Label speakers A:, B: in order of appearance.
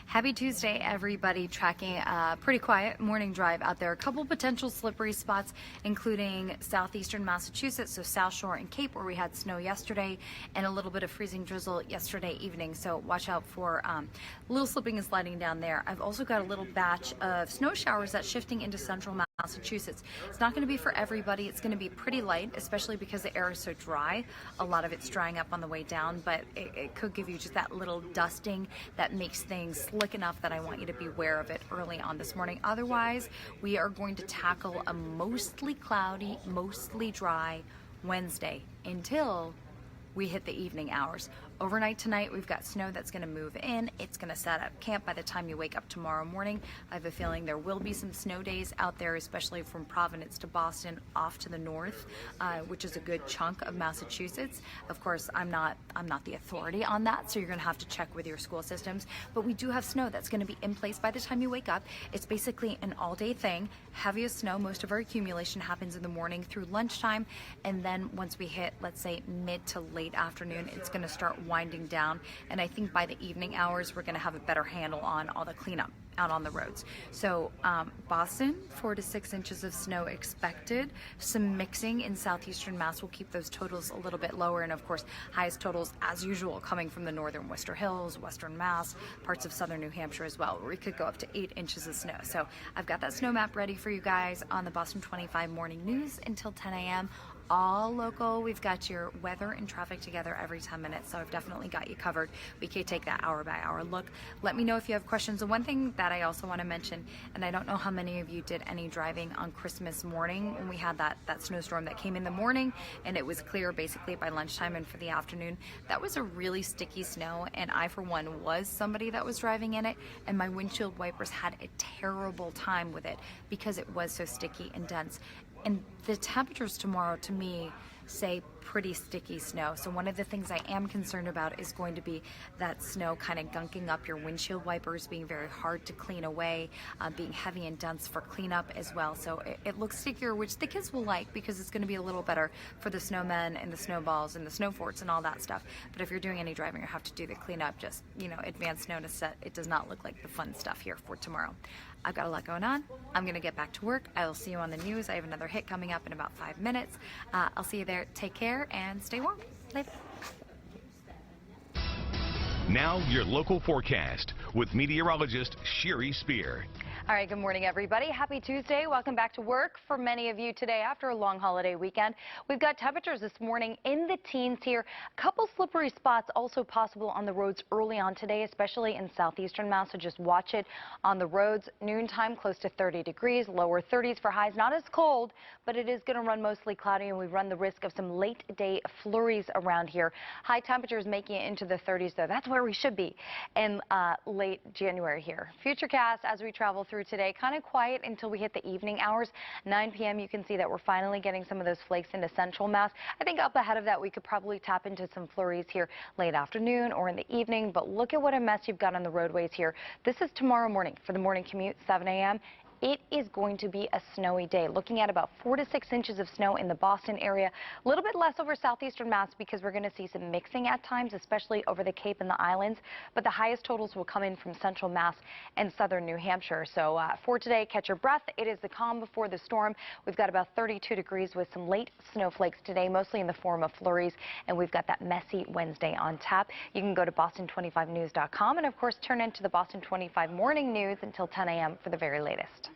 A: Happy Tuesday, everybody. Tracking a pretty quiet morning drive out there. A couple potential slippery spots, including southeastern Massachusetts, so South Shore and Cape, where we had snow yesterday, and a little bit of freezing drizzle yesterday evening. So watch out for a little slipping and sliding down there. I've also got a little batch of snow showers that's shifting into central Massachusetts. It's not going to be for everybody. It's going to be pretty light, especially because the air is so dry. A lot of it's drying up on the way down, but it could give you just that little dusting that makes things slick enough that I want you to be aware of it early on this morning. Otherwise, we are going to tackle a mostly cloudy, mostly dry Wednesday until we hit the evening hours. Overnight tonight, we've got snow that's going to move in. It's going to set up camp by the time you wake up tomorrow morning. I have a feeling there will be some snow days out there, especially from Providence to Boston off to the north, which is a good chunk of Massachusetts. Of course, I'm not the authority on that, so you're going to have to check with your school systems. But we do have snow that's going to be in place by the time you wake up. It's basically an all-day thing. Heaviest snow, most of our accumulation happens in the morning through lunchtime, and then once we hit, let's say, mid to late afternoon, it's going to start winding down, and I think by the evening hours we're going to have a better handle on all the cleanup out on the roads. So Boston, 4 to 6 inches of snow expected. Some mixing in southeastern Mass will keep those totals a little bit lower, and of course highest totals as usual coming from the northern Worcester Hills, western Mass, parts of southern New Hampshire as well, where we could go up to 8 inches of snow. So I've got that snow map ready for you guys on the Boston 25 morning news until 10 a.m. all local. We've got your weather and traffic together every 10 minutes, so I've definitely got you covered. We can take that hour by hour look. Let me know if you have questions. And one thing that I also want to mention, and I don't know how many of you did any driving on Christmas morning when we had that snowstorm that came in the morning and it was clear basically by lunchtime and for the afternoon. That was a really sticky snow, and I for one was somebody that was driving in it, and my windshield wipers had a terrible time with it because it was so sticky and dense. And the temperatures tomorrow, to me, say pretty sticky snow. So one of the things I am concerned about is going to be that snow kind of gunking up your windshield wipers, being very hard to clean away, being heavy and dense for cleanup as well. So it looks stickier, which the kids will like because it's going to be a little better for the snowmen and the snowballs and the snow forts and all that stuff. But if you're doing any driving or have to do the cleanup, just, advance notice that it does not look like the fun stuff here for tomorrow. I've got a lot going on. I'm going to get back to work. I will see you on the news. I have another hit coming up in about 5 minutes. I'll see you there. Take care and stay warm. Later.
B: Now your local forecast with meteorologist Shiri Spear.
A: All right, good morning, everybody. Happy Tuesday. Welcome back to work for many of you today after a long holiday weekend. We've got temperatures this morning in the teens here. A couple slippery spots also possible on the roads early on today, especially in southeastern Mass, so just watch it on the roads. Noontime, close to 30 degrees, lower 30s for highs. Not as cold, but it is going to run mostly cloudy, and we run the risk of some late day flurries around here. High temperatures making it into the 30s, though. That's where we should be in late January here. Futurecast as we travel through today, kind of quiet until we hit the evening hours. 9 p.m. you can see that we're finally getting some of those flakes into central Mass. I think up ahead of that we could probably tap into some flurries here late afternoon or in the evening, but look at what a mess you've got on the roadways here. This is tomorrow morning for the morning commute, 7 a.m. It is going to be a snowy day. Looking at about 4 to 6 inches of snow in the Boston area. A little bit less over southeastern Mass because we're going to see some mixing at times, especially over the Cape and the islands. But the highest totals will come in from central Mass and southern New Hampshire. So for today, catch your breath. It is the calm before the storm. We've got about 32 degrees with some late snowflakes today, mostly in the form of flurries. And we've got that messy Wednesday on tap. You can go to Boston25news.com and, of course, turn into the Boston 25 morning news until 10 a.m. for the very latest.